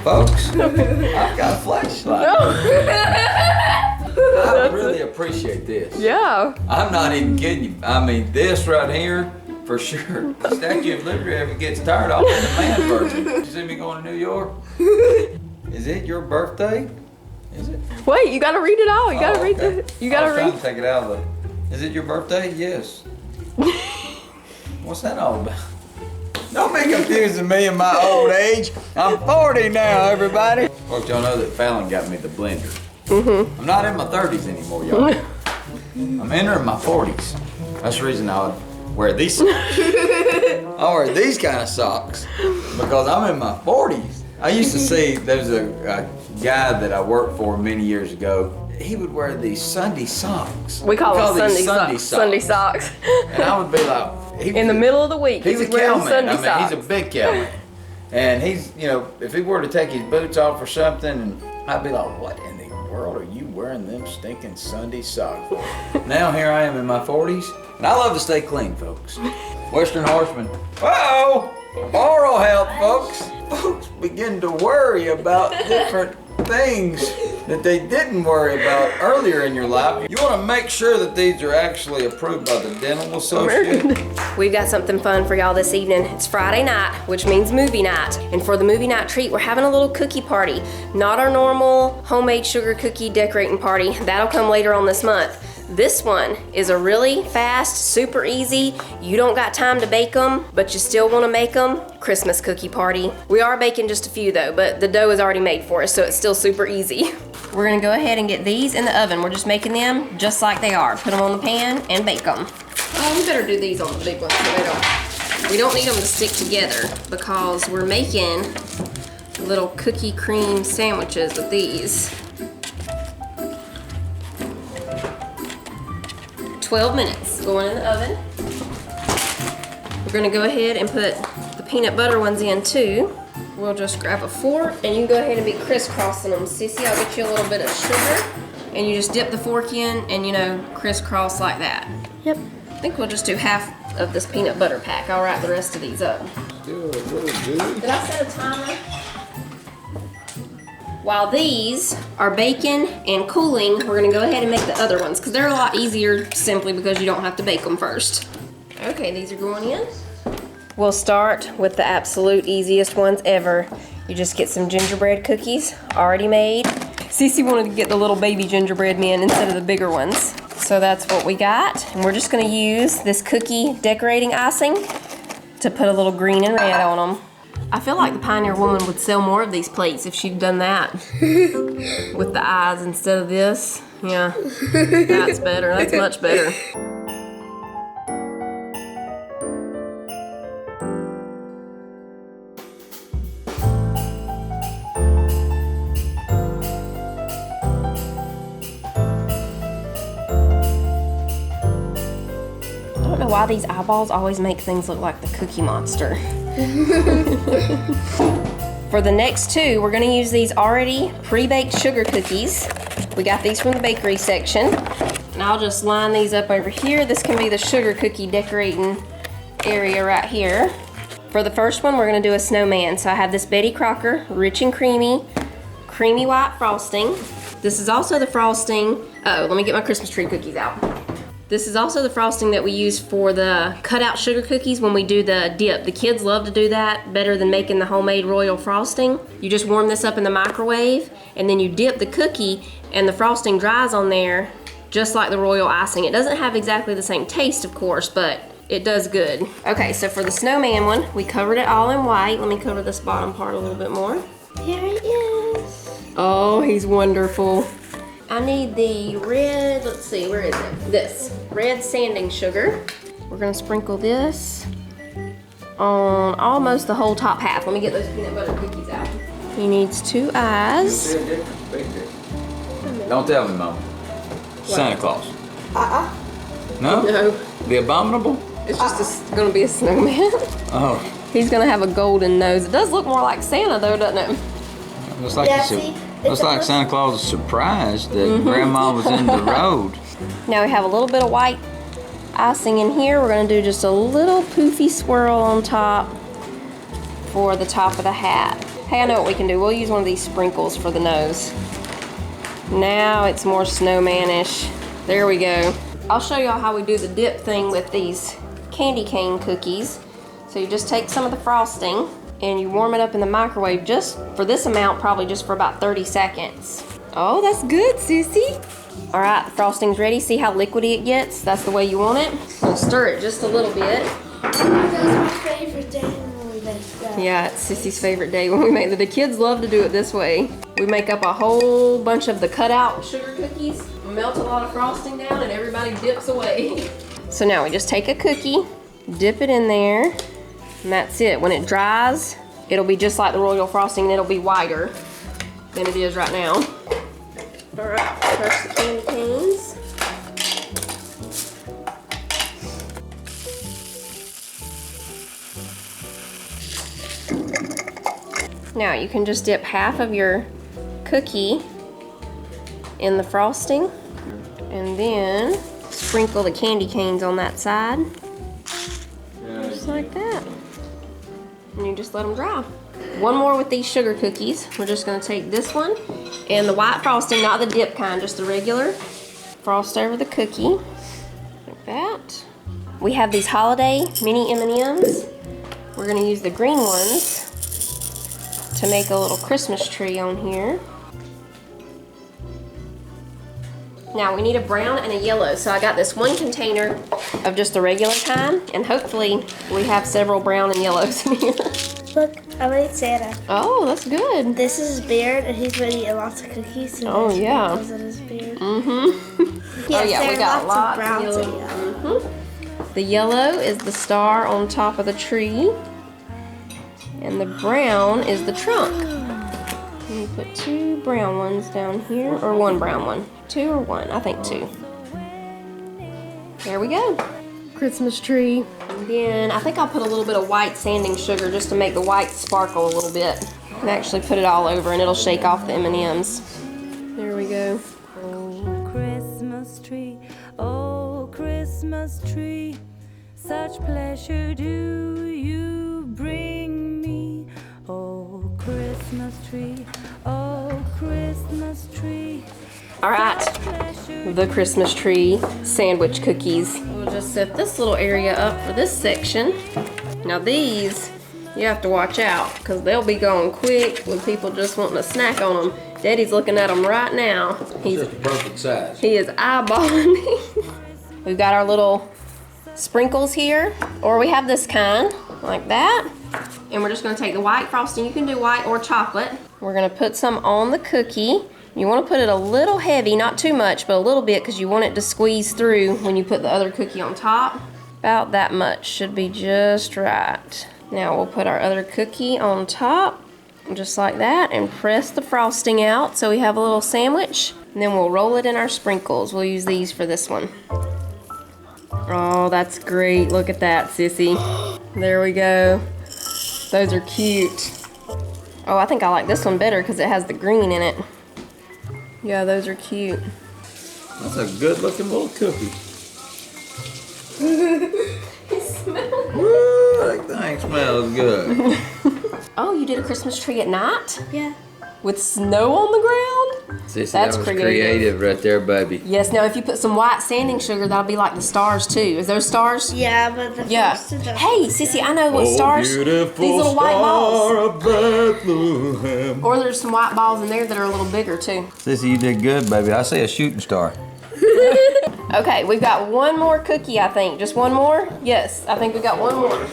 folks. I've got a flashlight. I really appreciate this. Yeah. I'm not even kidding you. I mean, this right here, for sure. The Statue of Liberty ever gets tired of it, the man version. Did you see me going to New York? Is it your birthday? Is it? Wait, you gotta read it all. You gotta read the. You gotta I was trying read. to take it out of the. Is it your birthday? Yes. What's that all about? Don't be confusing me in my old age. I'm 40 now, everybody. Folks, y'all know that Fallon got me the blender. I'm not in my 30s anymore, y'all. I'm entering my 40s. That's the reason I would wear these socks. I wear these kind of socks because I'm in my 40s. I used to see, there was a guy that I worked for many years ago. He would wear these Sunday socks. We call them these Sunday socks. And I would be like, in the middle of the week, he's a wearing cowman. Sunday I mean, socks. he's a big cowman. And he's, you know, if he were to take his boots off or something, and I'd be like, what in the world are you wearing them stinking Sunday socks for? Now here I am in my 40s, and I love to stay clean, folks. Western Horseman. Uh-oh! Oral health, folks. Folks begin to worry about different things that they didn't worry about earlier in your life. You want to make sure that these are actually approved by the dental associate. We've got something fun for y'all this evening. It's Friday night, which means movie night. And for the movie night treat, we're having a little cookie party. Not our normal homemade sugar cookie decorating party. That'll come later on this month. This one is a really fast, super easy, you don't got time to bake them, but you still want to make them, Christmas cookie party. We are baking just a few though, but the dough is already made for us, so it's still super easy. We're gonna go ahead and get these in the oven. We're just making them just like they are. Put them on the pan and bake them. Oh, we better do these on the big ones so we don't need them to stick together because we're making little cookie cream sandwiches with these. 12 minutes going in the oven. We're gonna go ahead and put the peanut butter ones in too. We'll just grab a fork and you can go ahead and be crisscrossing them. Sissy, I'll get you a little bit of sugar and you just dip the fork in and you know, crisscross like that. Yep. I think we'll just do half of this peanut butter pack. I'll wrap the rest of these up. Still really good. Did I set a timer? While these are baking and cooling, we're gonna go ahead and make the other ones because they're a lot easier simply because you don't have to bake them first. Okay, these are going in. We'll start with the absolute easiest ones ever. You just get some gingerbread cookies already made. Cece wanted to get the little baby gingerbread men instead of the bigger ones. So that's what we got. And we're just gonna use this cookie decorating icing to put a little green and red on them. I feel like the Pioneer Woman would sell more of these plates if she'd done that. With the eyes instead of this. Yeah, that's better, that's much better. I don't know why these eyeballs always make things look like the Cookie Monster. For the next two, we're gonna use these already pre-baked sugar cookies. We got these from the bakery section. And I'll just line these up over here. This can be the sugar cookie decorating area right here. For the first one, we're gonna do a snowman. So I have this Betty Crocker Rich and Creamy white frosting. This is also the frosting, let me get my Christmas tree cookies out. This is also the frosting that we use for the cutout sugar cookies when we do the dip. The kids love to do that better than making the homemade royal frosting. You just warm this up in the microwave and then you dip the cookie and the frosting dries on there just like the royal icing. It doesn't have exactly the same taste, of course, but it does good. Okay, so for the snowman one, we covered it all in white. Let me cover this bottom part a little bit more. There he is. Oh, he's wonderful. I need the red, let's see, where is it? This, red sanding sugar. We're gonna sprinkle this on almost the whole top half. Let me get those peanut butter cookies out. He needs 2 eyes. Don't tell me, Mama. Santa Claus. No? No, The Abominable? it's just gonna be a snowman. Oh, He's gonna have a golden nose. It does look more like Santa though, doesn't it? looks like looks like Santa Claus was surprised that Grandma was in the road. Now we have a little bit of white icing in here. We're gonna do just a little poofy swirl on top for the top of the hat. Hey, I know what we can do. We'll use one of these sprinkles for the nose. Now it's more snowman-ish. There we go. I'll show y'all how we do the dip thing with these candy cane cookies. So you just take some of the frosting and you warm it up in the microwave just for this amount, probably just for about 30 seconds. Oh, that's good, sissy. All right, the frosting's ready. See how liquidy it gets? That's the way you want it. We'll stir it just a little bit. That was my favorite day when we made that. Yeah, it's Sissy's favorite day when we make it. The kids love to do it this way. We make up a whole bunch of the cutout sugar cookies, melt a lot of frosting down, and everybody dips away. So now we just take a cookie, dip it in there, and that's it. When it dries, it'll be just like the royal frosting, and it'll be whiter than it is right now. All right, crush the candy canes. Now you can just dip half of your cookie in the frosting and then sprinkle the candy canes on that side. Just like that. And you just let them dry. One more with these sugar cookies. We're just gonna take this one and the white frosting, not the dip kind, just the regular. Frost over the cookie, like that. We have these holiday mini M&Ms. We're gonna use the green ones to make a little Christmas tree on here. Now we need a brown and a yellow. So I got this one container of just the regular kind, and hopefully we have several brown and yellows in here. Look, I made Santa. Oh, that's good. This is his beard, and he's been eating lots of cookies. So Oh, yeah. Because of his beard. Mm-hmm. Yes, Oh yeah, we there are got lots of lots browns of and yellow. yellow. Mhm. The yellow is the star on top of the tree, and the brown is the trunk. And you put two brown ones down here, or one brown one. Two or one? I think two. There we go. Christmas tree. And then I think I'll put a little bit of white sanding sugar just to make the white sparkle a little bit. And actually put it all over and it'll shake off the M&Ms. There we go. Oh, Christmas tree, oh, Christmas tree, such pleasure do you bring me. Oh, Christmas tree, oh, Christmas tree. All right, the Christmas tree sandwich cookies. We'll just set this little area up for this section. Now these, you have to watch out because they'll be going quick with people just wanting a snack on them. Daddy's looking at them right now. He's Just the perfect size. He is eyeballing me. We've got our little sprinkles here, or we have this kind, like that. And we're just gonna take the white frosting. You can do white or chocolate. We're gonna put some on the cookie. You wanna put it a little heavy, not too much, but a little bit because you want it to squeeze through when you put the other cookie on top. About that much should be just right. Now we'll put our other cookie on top, just like that, and press the frosting out so we have a little sandwich. And then we'll roll it in our sprinkles. We'll use these for this one. Oh, that's great. Look at that, sissy. There we go. Those are cute. Oh, I think I like this one better because it has the green in it. Yeah, those are cute. That's a good looking little cookie. Woo, that thing smells good. Oh, you did a Christmas tree at night? Yeah. With snow on the ground? Sissy, That's that was creative. creative right there, baby. Yes, now if you put some white sanding sugar, that'll be like the stars too. Is those stars? Yeah, but the Yeah. frosted don't Hey, look sissy, good. I know what stars. These little white balls. of Bethlehem. Or there's some white balls in there that are a little bigger too. Sissy, you did good, baby. I say a shooting star. Okay, we've got one more cookie, I think. Just one more? Yes, I think we got one more.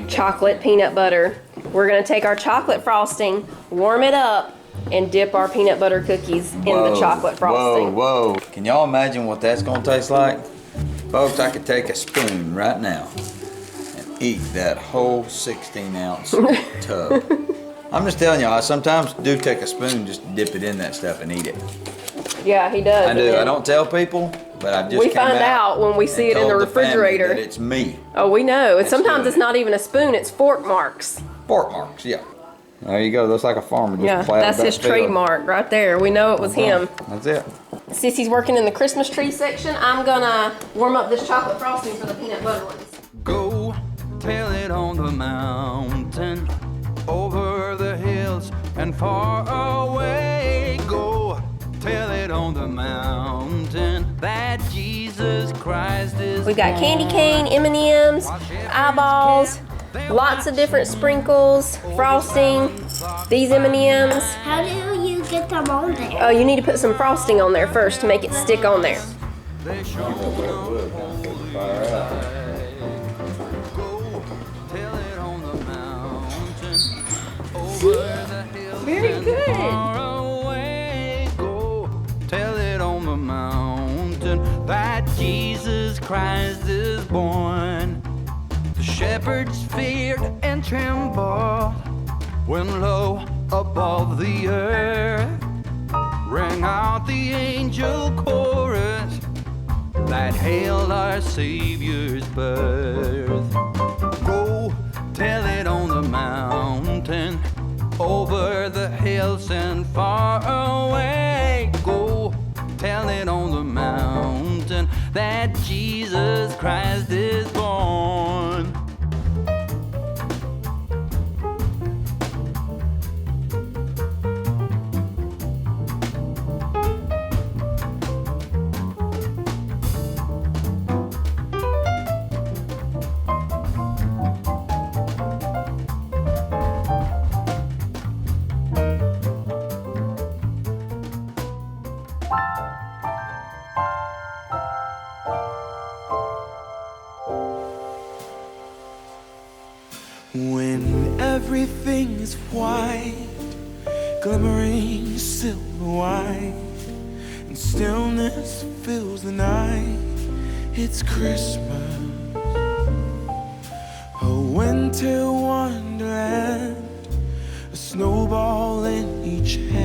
Chocolate peanut butter. We're gonna take our chocolate frosting, warm it up, and dip our peanut butter cookies in the chocolate frosting. Whoa, whoa. Can y'all imagine what that's gonna taste like? Folks, I could take a spoon right now and eat that whole 16-ounce tub. I'm just telling y'all, I sometimes do take a spoon, just dip it in that stuff and eat it. Yeah, he does. I do. I don't tell people, but I just We came find out when we see it in the told family refrigerator. that it's me. Oh, we know. And sometimes doing it's it. not even a spoon, it's fork marks. Fork marks, yeah. There you go. Looks like a farmer just Yeah, plowed that's that his field. trademark right there. We know it was him. That's it. Sissy's working in the Christmas tree section. I'm gonna warm up this chocolate frosting for the peanut butter ones. Go tell it on the mountain. over the hills and far away. Go tell it on the mountain that Jesus Christ is We've got candy cane, M&Ms, eyeballs, lots of different sprinkles, frosting, these M&Ms. How do you get them on there? Oh, you need to put some frosting on there first to make it stick on there. They show Go tell it on the mountain over the hills Very good. far away. Go tell it on the mountain that Jesus Christ is born. The shepherds feared and trembled when low above the earth rang out the angel chorus that hailed our Savior's birth. Go tell it on the mountain, over the hills and far away. Go tell it on the mountain that Jesus Christ is born. When everything's white, glimmering silver white, and stillness fills the night, it's Christmas, a winter wonderland, a snowball in each hand.